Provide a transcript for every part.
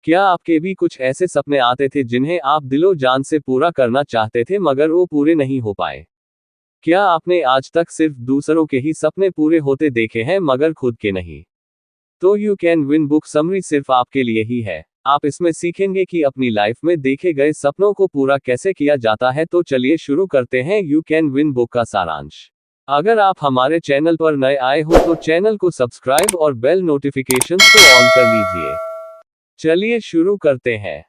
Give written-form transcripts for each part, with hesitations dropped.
क्या आपके भी कुछ ऐसे सपने आते थे जिन्हें आप दिलो जान से पूरा करना चाहते थे मगर वो पूरे नहीं हो पाए? क्या आपने आज तक सिर्फ दूसरों के ही सपने पूरे होते देखे हैं मगर खुद के नहीं? तो you Can Win book summary सिर्फ आपके लिए ही है। आप इसमें सीखेंगे कि अपनी लाइफ में देखे गए सपनों को पूरा कैसे किया जाता है। तो चलिए शुरू करते हैं यू कैन विन बुक का सारांश। अगर आप हमारे चैनल पर नए आए हो तो चैनल को सब्सक्राइब और बेल नोटिफिकेशंस को ऑन कर लीजिए। चलिए शुरू करते हैं।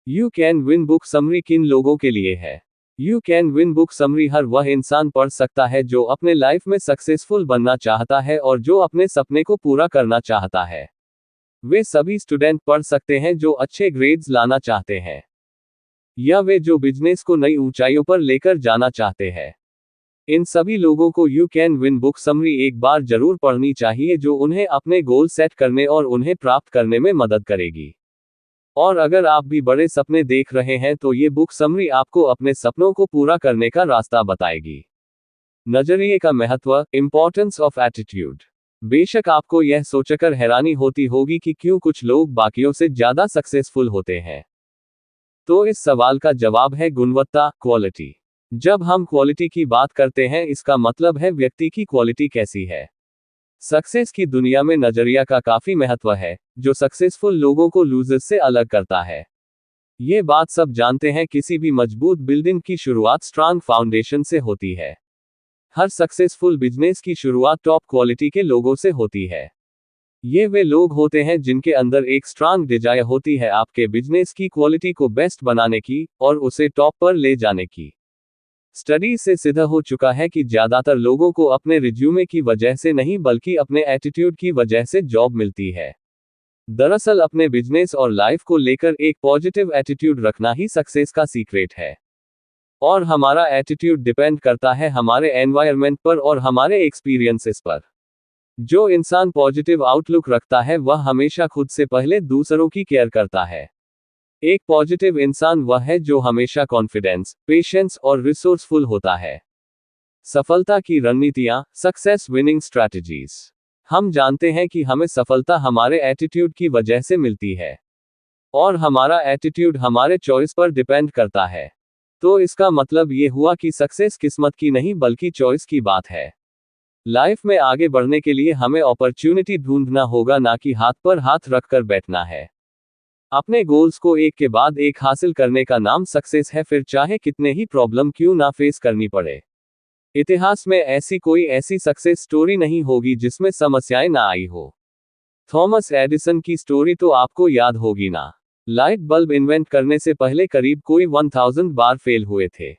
You Can Win book summary किन लोगों के लिए है? You Can Win book summary हर वह इंसान पढ़ सकता है जो अपने लाइफ में सक्सेसफुल बनना चाहता है और जो अपने सपने को पूरा करना चाहता है। वे सभी स्टूडेंट पढ़ सकते हैं जो अच्छे ग्रेड्स लाना चाहते हैं, या वे जो बिजनेस को नई ऊंचाइयों पर लेकर जाना चाहते हैं। इन सभी लोगों को you Can Win book summary एक बार जरूर पढ़नी चाहिए, जो उन्हें अपने गोल सेट करने और उन्हें प्राप्त करने में मदद करेगी। और अगर आप भी बड़े सपने देख रहे हैं तो ये बुक समरी आपको अपने सपनों को पूरा करने का रास्ता बताएगी। नजरिए का महत्व, इंपॉर्टेंस ऑफ एटीट्यूड। बेशक आपको यह सोचकर हैरानी होती होगी कि क्यों कुछ लोग बाकियों से ज्यादा सक्सेसफुल होते हैं। तो इस सवाल का जवाब है गुणवत्ता, क्वालिटी। जब हम क्वालिटी की बात करते हैं इसका मतलब है व्यक्ति की क्वालिटी कैसी है। सक्सेस की दुनिया में नजरिया का काफी महत्व है, जो सक्सेसफुल लोगों को लूजर्स से अलग करता है। ये बात सब जानते हैं, किसी भी मजबूत बिल्डिंग की शुरुआत स्ट्रांग फाउंडेशन से होती है। हर सक्सेसफुल बिजनेस की शुरुआत टॉप क्वालिटी के लोगों से होती है। ये वे लोग होते हैं जिनके अंदर एक स्ट्रांग डिजायर होती है आपके बिजनेस की क्वालिटी को बेस्ट बनाने की और उसे टॉप पर ले जाने की। स्टडीज से सिद्ध हो चुका है कि ज्यादातर लोगों को अपने रिज्यूमे की वजह से नहीं बल्कि अपने एटीट्यूड की वजह से जॉब मिलती है। दरअसल अपने बिजनेस और लाइफ को लेकर एक पॉजिटिव एटीट्यूड रखना ही सक्सेस का सीक्रेट है। और हमारा एटीट्यूड डिपेंड करता है हमारे एनवायरनमेंट पर और हमारे एक्सपीरियंसेस पर। जो इंसान पॉजिटिव आउटलुक रखता है वह हमेशा खुद से पहले दूसरों की केयर करता है। एक पॉजिटिव इंसान वह है जो हमेशा कॉन्फिडेंस, पेशेंस और रिसोर्सफुल होता है। सफलता की रणनीतियां, सक्सेस विनिंग स्ट्रैटेजीज। हम जानते हैं कि हमें सफलता हमारे एटीट्यूड की वजह से मिलती है, और हमारा एटीट्यूड हमारे चॉइस पर डिपेंड करता है। तो इसका मतलब ये हुआ कि सक्सेस किस्मत की नहीं बल्कि चॉइस की बात है। लाइफ में आगे बढ़ने के लिए हमें अपॉर्चुनिटी ढूंढना होगा, ना कि हाथ पर हाथ रखकर बैठना है। अपने गोल्स को एक के बाद एक हासिल करने का नाम सक्सेस है, फिर चाहे कितने ही प्रॉब्लम क्यों ना फेस करनी पड़े। इतिहास में ऐसी कोई ऐसी सक्सेस स्टोरी नहीं होगी जिसमें समस्याएं ना आई हो। थॉमस एडिसन की स्टोरी तो आपको याद होगी ना। लाइट बल्ब इन्वेंट करने से पहले करीब कोई 1000 बार फेल हुए थे।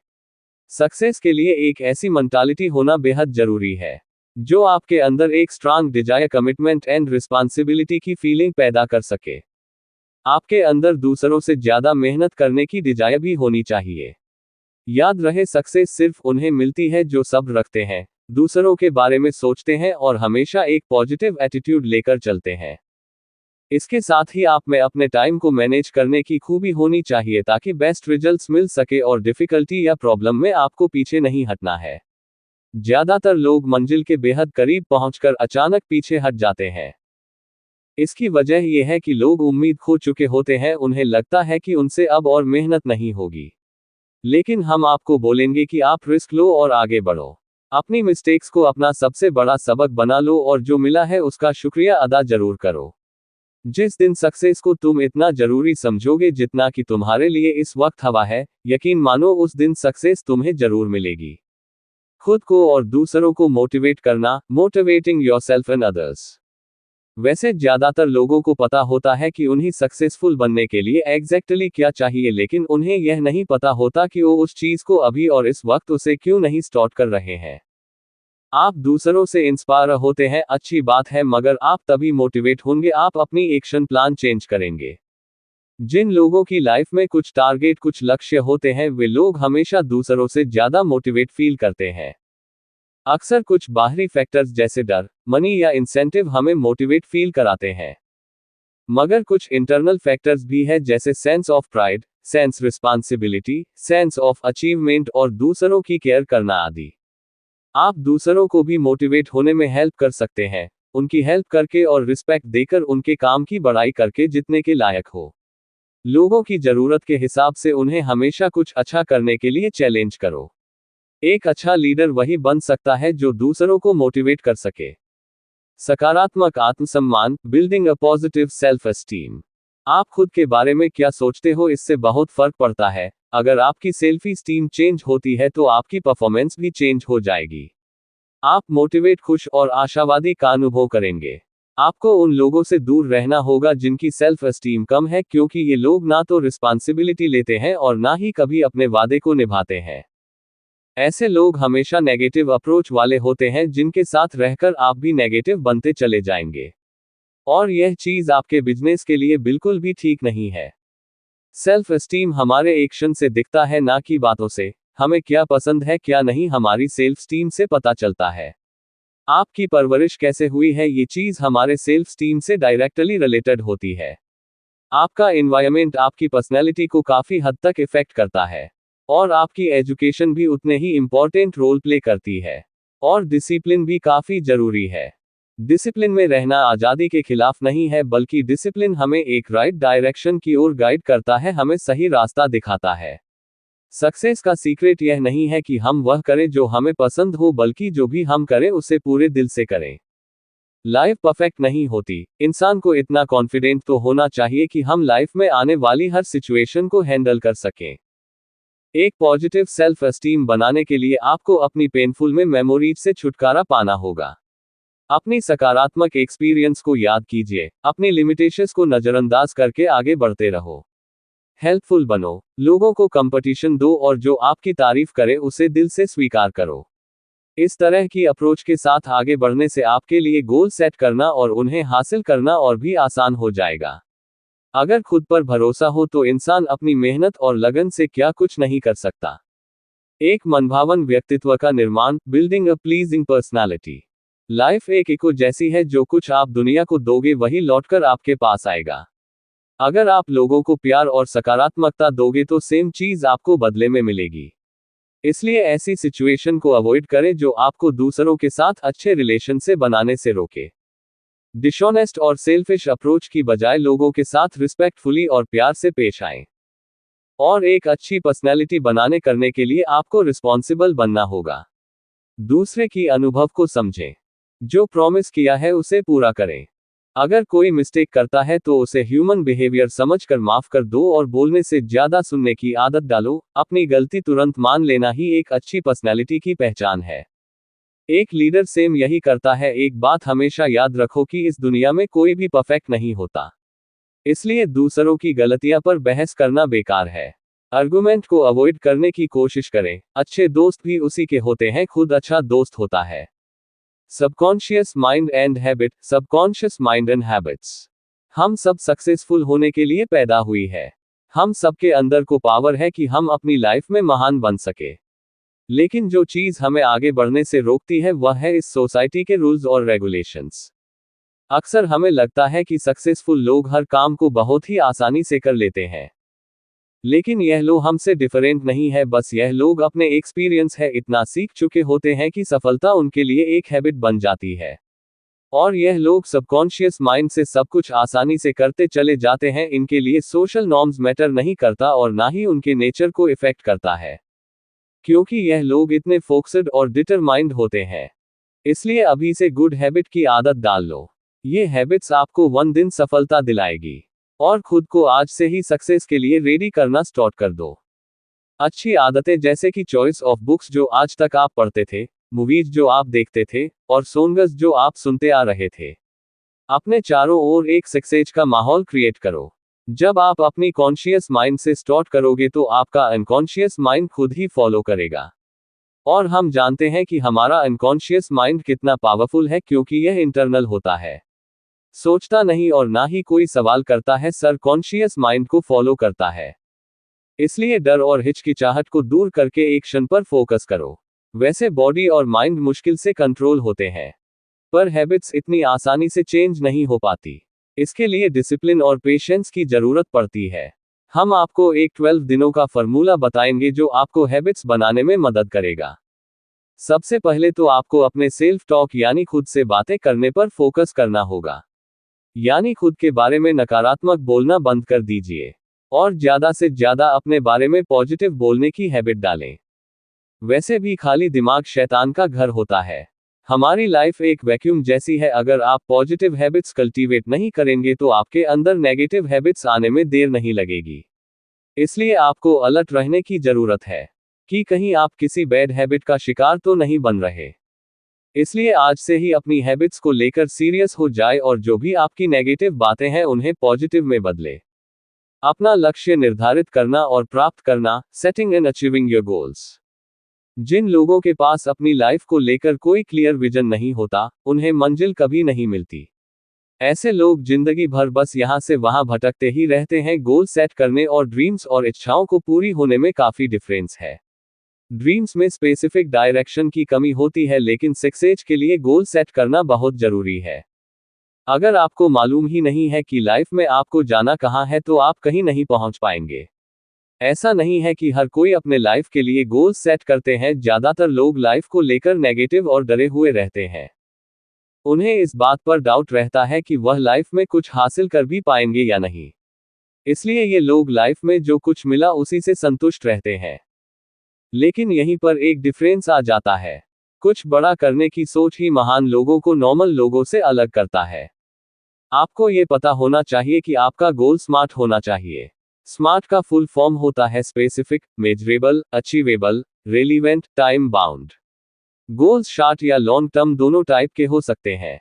सक्सेस के लिए एक ऐसी मेंटालिटी होना बेहद जरूरी है, जो आपके अंदर एक strong desire, commitment and responsibility की फीलिंग पैदा कर सके। आपके अंदर दूसरों से ज्यादा मेहनत करने की डिजायर भी होनी चाहिए। याद रहे, सक्सेस सिर्फ उन्हें मिलती है जो सब्र रखते हैं, दूसरों के बारे में सोचते हैं और हमेशा एक पॉजिटिव एटीट्यूड लेकर चलते हैं। इसके साथ ही आप में अपने टाइम को मैनेज करने की खूबी होनी चाहिए ताकि बेस्ट रिजल्ट्स मिल सके और डिफिकल्टी या प्रॉब्लम में आपको पीछे नहीं हटना है। ज्यादातर लोग मंजिल के बेहद करीब पहुंचकर अचानक पीछे हट जाते हैं। इसकी वजह यह है कि लोग उम्मीद खो चुके होते हैं, उन्हें लगता है कि उनसे अब और मेहनत नहीं होगी। लेकिन हम आपको बोलेंगे कि आप रिस्क लो और आगे बढ़ो। अपनी मिस्टेक्स को अपना सबसे बड़ा सबक बना लो और जो मिला है उसका शुक्रिया अदा जरूर करो। जिस दिन सक्सेस को तुम इतना जरूरी समझोगे जितना कि तुम्हारे लिए इस वक्त हवा है, यकीन मानो उस दिन सक्सेस तुम्हें जरूर मिलेगी। खुद को और दूसरों को मोटिवेट करना, मोटिवेटिंग योरसेल्फ एंड अदर्स। वैसे ज्यादातर लोगों को पता होता है कि उन्हें सक्सेसफुल बनने के लिए एग्जैक्टली क्या चाहिए, लेकिन उन्हें यह नहीं पता होता कि वो उस चीज को अभी और इस वक्त उसे क्यों नहीं स्टार्ट कर रहे हैं। आप दूसरों से इंस्पायर होते हैं, अच्छी बात है, मगर आप तभी मोटिवेट होंगे आप अपनी एक्शन प्लान चेंज करेंगे। जिन लोगों की लाइफ में कुछ टारगेट, कुछ लक्ष्य होते हैं, वे लोग हमेशा दूसरों से ज्यादा मोटिवेट फील करते हैं। अक्सर कुछ बाहरी फैक्टर्स जैसे डर, मनी या इंसेंटिव हमें मोटिवेट फील कराते हैं, मगर कुछ इंटरनल फैक्टर्स भी है जैसे sense of pride, sense responsibility, sense of achievement और दूसरों की केयर करना आदि। आप दूसरों को भी मोटिवेट होने में हेल्प कर सकते हैं। उनकी हेल्प करके और रिस्पेक्ट देकर उनके काम की बड़ाई करके जितने के लायक हो। लोगों की जरूरत के हिसाब से उन्हें हमेशा कुछ अच्छा करने के लिए चैलेंज करो। एक अच्छा लीडर वही बन सकता है जो दूसरों को मोटिवेट कर सके। सकारात्मक आत्मसम्मान, building a positive self esteem. आप खुद के बारे में क्या सोचते हो इससे बहुत फर्क पड़ता है। अगर आपकी सेल्फ एस्टीम चेंज होती है तो आपकी परफॉर्मेंस भी चेंज हो जाएगी। आप मोटिवेट, खुश और आशावादी का अनुभव करेंगे। आपको उन लोगों से दूर रहना होगा जिनकी सेल्फ एस्टीम कम है, क्योंकि ये लोग ना तो रिस्पॉन्सिबिलिटी लेते हैं और ना ही कभी अपने वादे को निभाते हैं। ऐसे लोग हमेशा नेगेटिव अप्रोच वाले होते हैं जिनके साथ रहकर आप भी नेगेटिव बनते चले जाएंगे। और यह चीज आपके बिजनेस के लिए बिल्कुल भी ठीक नहीं है। सेल्फ एस्टीम हमारे एक्शन से दिखता है, ना कि बातों से। हमें क्या पसंद है क्या नहीं हमारी सेल्फ एस्टीम से पता चलता है। आपकी परवरिश कैसे हुई है ये चीज हमारे सेल्फ एस्टीम से डायरेक्टली रिलेटेड होती है। आपका एनवायरनमेंट आपकी पर्सनैलिटी को काफी हद तक इफेक्ट करता है। और आपकी एजुकेशन भी उतने ही इंपॉर्टेंट रोल प्ले करती है। और डिसिप्लिन भी काफी जरूरी है। डिसिप्लिन में रहना आजादी के खिलाफ नहीं है, बल्कि डिसिप्लिन हमें एक राइट डायरेक्शन की ओर गाइड करता है, हमें सही रास्ता दिखाता है। सक्सेस का सीक्रेट यह नहीं है कि हम वह करें जो हमें पसंद हो, बल्कि जो भी हम करें उसे पूरे दिल से करें। लाइफ परफेक्ट नहीं होती। इंसान को इतना कॉन्फिडेंट तो होना चाहिए कि हम लाइफ में आने वाली हर सिचुएशन को हैंडल कर सकें। एक पॉजिटिव सेल्फ एस्टीम बनाने के लिए आपको अपनी पेनफुल में मेमोरीज से छुटकारा पाना होगा। अपनी सकारात्मक एक्सपीरियंस को याद कीजिए, अपनी लिमिटेशंस को नजरअंदाज करके आगे बढ़ते रहो। हेल्पफुल बनो, लोगों को कंपटीशन दो और जो आपकी तारीफ करे उसे दिल से स्वीकार करो। इस तरह की अप्रोच के साथ आगे बढ़ने से आपके लिए गोल सेट करना और उन्हें हासिल करना और भी आसान हो जाएगा। अगर खुद पर भरोसा हो तो इंसान अपनी मेहनत और लगन से क्या कुछ नहीं कर सकता। एक मनभावन व्यक्तित्व का निर्माण, बिल्डिंग अ प्लीजिंग पर्सनालिटी। लाइफ एक इको जैसी है, जो कुछ आप दुनिया को दोगे वही लौटकर आपके पास आएगा। अगर आप लोगों को प्यार और सकारात्मकता दोगे तो सेम चीज आपको बदले में मिलेगी। इसलिए ऐसी सिचुएशन को अवॉइड करें जो आपको दूसरों के साथ अच्छे रिलेशन से बनाने से रोके। डिसऑनेस्ट और सेल्फिश अप्रोच की बजाय लोगों के साथ रिस्पेक्टफुली और प्यार से पेश आएं। और एक अच्छी पर्सनैलिटी बनाने करने के लिए आपको रिस्पॉन्सिबल बनना होगा। दूसरे की अनुभव को समझें। जो प्रॉमिस किया है उसे पूरा करें। अगर कोई मिस्टेक करता है तो उसे ह्यूमन बिहेवियर समझकर माफ कर दो और बोलने से ज्यादा सुनने की आदत डालो। अपनी गलती तुरंत मान लेना ही एक अच्छी पर्सनैलिटी की पहचान है। एक लीडर सेम यही करता है। एक बात हमेशा याद रखो कि इस दुनिया में कोई भी परफेक्ट नहीं होता। इसलिए दूसरों की गलतियां पर बहस करना बेकार है। आर्गुमेंट को अवॉइड करने की कोशिश करें। अच्छे दोस्त भी उसी के होते हैं खुद अच्छा दोस्त होता है। Subconscious mind and habit, subconscious mind and habits. हम सब सक्सेसफुल होने के लिए पैदा हुई है। हम सबके अंदर को पावर है कि हम अपनी लाइफ में महान बन सके। लेकिन जो चीज हमें आगे बढ़ने से रोकती है वह है इस सोसाइटी के रूल्स और रेगुलेशंस। अक्सर हमें लगता है कि सक्सेसफुल लोग हर काम को बहुत ही आसानी से कर लेते हैं। लेकिन यह लोग हमसे डिफरेंट नहीं है, बस यह लोग अपने एक्सपीरियंस है इतना सीख चुके होते हैं कि सफलता उनके लिए एक हैबिट बन जाती है। और यह लोग सबकॉन्शियस माइंड से सब कुछ आसानी से करते चले जाते हैं। इनके लिए सोशल नॉर्म्स मैटर नहीं करता और ना ही उनके नेचर को इफेक्ट करता है, क्योंकि यह लोग इतने फोकस्ड और डिटरमाइंड होते हैं। इसलिए अभी से गुड हैबिट की आदत डाल लो। ये हैबिट्स आपको one दिन सफलता दिलाएगी। और खुद को आज से ही सक्सेस के लिए रेडी करना स्टार्ट कर दो। अच्छी आदतें जैसे कि चॉइस ऑफ बुक्स जो आज तक आप पढ़ते थे, मूवीज जो आप देखते थे, और सॉन्ग्स जो आप सुनते आ रहे थे। अपने चारों ओर एक सक्सेस का माहौल क्रिएट करो। जब आप अपनी कॉन्शियस माइंड से स्टार्ट करोगे तो आपका अनकॉन्शियस माइंड खुद ही फॉलो करेगा। और हम जानते हैं कि हमारा अनकॉन्शियस माइंड कितना पावरफुल है, क्योंकि यह इंटरनल होता है। सोचता नहीं और ना ही कोई सवाल करता है, सर कॉन्शियस माइंड को फॉलो करता है। इसलिए डर और हिचकिचाहट को दूर करके एक्शन पर फोकस करो। वैसे बॉडी और माइंड मुश्किल से कंट्रोल होते हैं, पर हैबिट्स इतनी आसानी से चेंज नहीं हो पाती। इसके लिए डिसिप्लिन और पेशेंस की जरूरत पड़ती है। हम आपको एक 12 दिनों का फॉर्मूला बताएंगे जो आपको हैबिट्स बनाने में मदद करेगा। सबसे पहले तो आपको अपने सेल्फ टॉक यानी खुद से बातें करने पर फोकस करना होगा। यानी खुद के बारे में नकारात्मक बोलना बंद कर दीजिए और ज्यादा से ज्यादा अपने बारे में पॉजिटिव बोलने की हैबिट डालें। वैसे भी खाली दिमाग शैतान का घर होता है। हमारी लाइफ एक वैक्यूम जैसी है, अगर आप पॉजिटिव हैबिट्स कल्टीवेट नहीं करेंगे तो आपके अंदर नेगेटिव हैबिट्स आने में देर नहीं लगेगी। इसलिए आपको अलर्ट रहने की जरूरत है कि कहीं आप किसी बैड हैबिट का शिकार तो नहीं बन रहे। इसलिए आज से ही अपनी हैबिट्स को लेकर सीरियस हो जाए और जो भी आपकी नेगेटिव बातें हैं उन्हें पॉजिटिव में बदले। अपना लक्ष्य निर्धारित करना और प्राप्त करना, setting and achieving your goals. जिन लोगों के पास अपनी लाइफ को लेकर कोई क्लियर विजन नहीं होता, उन्हें मंजिल कभी नहीं मिलती। ऐसे लोग जिंदगी भर बस यहां से वहां भटकते ही रहते हैं। गोल सेट करने और ड्रीम्स और इच्छाओं को पूरी होने में काफी डिफरेंस है। ड्रीम्स में स्पेसिफिक डायरेक्शन की कमी होती है, लेकिन सक्सेस के लिए गोल सेट करना बहुत जरूरी है। अगर आपको मालूम ही नहीं है कि लाइफ में आपको जाना कहाँ है तो आप कहीं नहीं पहुंच पाएंगे। ऐसा नहीं है कि हर कोई अपने लाइफ के लिए गोल सेट करते हैं। ज्यादातर लोग लाइफ को लेकर नेगेटिव और डरे हुए रहते हैं। उन्हें इस बात पर डाउट रहता है कि वह लाइफ में कुछ हासिल कर भी पाएंगे या नहीं। इसलिए ये लोग लाइफ में जो कुछ मिला उसी से संतुष्ट रहते हैं। लेकिन यहीं पर एक डिफरेंस आ जाता है। कुछ बड़ा करने की सोच ही महान लोगों को नॉर्मल लोगों से अलग करता है। आपको ये पता होना चाहिए कि आपका गोल स्मार्ट होना चाहिए। स्मार्ट का फुल फॉर्म होता है specific, measurable, achievable, relevant, time bound. Goals short या लॉन्ग टर्म दोनों टाइप के हो सकते हैं।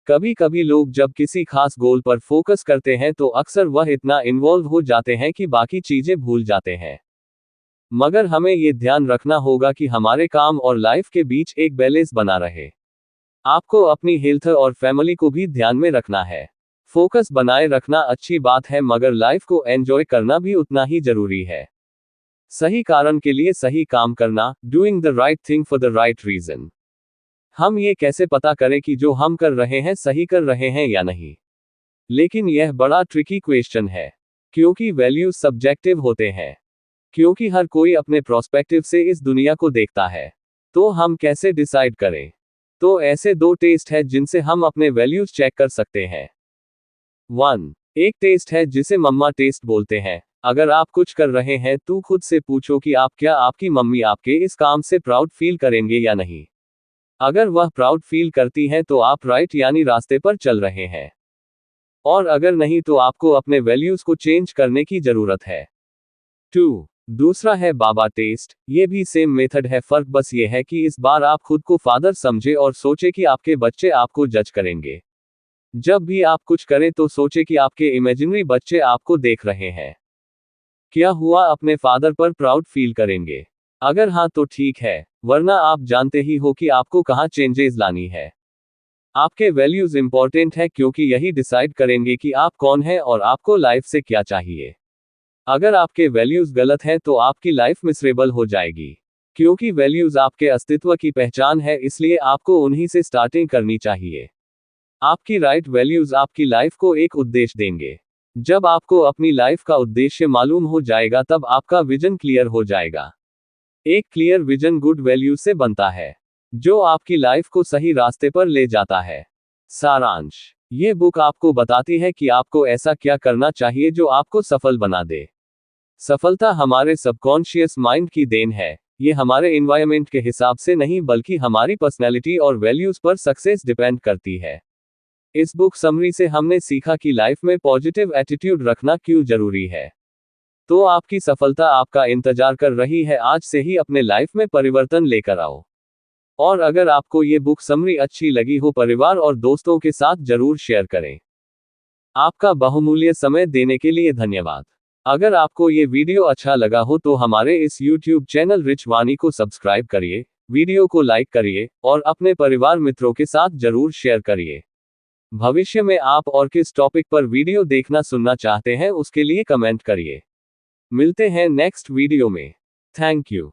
कभी कभी लोग जब किसी खास गोल पर फोकस करते हैं तो अक्सर वह इतना इन्वॉल्व हो जाते हैं कि बाकी चीजें भूल जाते हैं। मगर हमें ये ध्यान रखना होगा कि हमारे काम और लाइफ के बीच एक बैलेंस बना रहे। आपको अपनी हेल्थ और फैमिली को भी ध्यान में रखना है। फोकस बनाए रखना अच्छी बात है, मगर लाइफ को एंजॉय करना भी उतना ही जरूरी है। सही कारण के लिए सही काम करना, doing the right thing for the right reason. हम ये कैसे पता करें कि जो हम कर रहे हैं सही कर रहे हैं या नहीं? लेकिन यह बड़ा ट्रिकी क्वेश्चन है, क्योंकि वैल्यूज सब्जेक्टिव होते हैं। क्योंकि हर कोई अपने प्रोस्पेक्टिव से इस दुनिया को देखता है। तो हम कैसे डिसाइड करें? तो ऐसे दो टेस्ट है जिनसे हम अपने वैल्यूज चेक कर सकते हैं। 1. एक टेस्ट है जिसे मम्मा टेस्ट बोलते हैं। अगर आप कुछ कर रहे हैं तो खुद से पूछो कि आपकी मम्मी आपके इस काम से प्राउड फील करेंगे या नहीं। अगर वह प्राउड फील करती हैं तो आप राइट यानी रास्ते पर चल रहे हैं। और अगर नहीं तो आपको अपने वैल्यूज को चेंज करने की जरूरत है। 2. दूसरा है बाबा टेस्ट। ये भी सेम मेथड है, फर्क बस ये है कि इस बार आप खुद को फादर समझे और सोचे कि आपके बच्चे आपको जज करेंगे। जब भी आप कुछ करें तो सोचे कि आपके इमेजिनरी बच्चे आपको देख रहे हैं। क्या हुआ, अपने फादर पर प्राउड फील करेंगे? अगर हाँ तो ठीक है, वरना आप जानते ही हो कि आपको कहाँ चेंजेस लानी है। आपके वैल्यूज इंपॉर्टेंट है क्योंकि यही डिसाइड करेंगे कि आप कौन हैं और आपको लाइफ से क्या चाहिए। अगर आपके वैल्यूज गलत हैं तो आपकी लाइफ मिसरेबल हो जाएगी। क्योंकि वैल्यूज आपके अस्तित्व की पहचान है, इसलिए आपको उन्हीं से स्टार्टिंग करनी चाहिए। आपकी राइट वैल्यूज आपकी लाइफ को एक उद्देश्य देंगे। जब आपको अपनी लाइफ का उद्देश्य मालूम हो जाएगा तब आपका विजन क्लियर हो जाएगा। एक क्लियर विजन गुड वैल्यूज से बनता है, जो आपकी लाइफ को सही रास्ते पर ले जाता है। सारांश, ये बुक आपको बताती है कि आपको ऐसा क्या करना चाहिए जो आपको सफल बना दे। सफलता हमारे सबकॉन्शियस माइंड की देन है। ये हमारे एनवायरनमेंट के हिसाब से नहीं बल्कि हमारी पर्सनैलिटी और वैल्यूज पर सक्सेस डिपेंड करती है। इस बुक समरी से हमने सीखा कि लाइफ में पॉजिटिव एटीट्यूड रखना क्यों जरूरी है। तो आपकी सफलता आपका इंतजार कर रही है। आज से ही अपने लाइफ में परिवर्तन लेकर आओ। और अगर आपको ये बुक समरी अच्छी लगी हो, परिवार और दोस्तों के साथ जरूर शेयर करें। आपका बहुमूल्य समय देने के लिए धन्यवाद। अगर आपको ये वीडियो अच्छा लगा हो तो हमारे इस YouTube चैनल रिच वाणी को सब्सक्राइब करिए, वीडियो को लाइक करिए और अपने परिवार मित्रों के साथ जरूर शेयर करिए। भविष्य में आप और किस टॉपिक पर वीडियो देखना सुनना चाहते हैं उसके लिए कमेंट करिए। मिलते हैं नेक्स्ट वीडियो में। Thank you.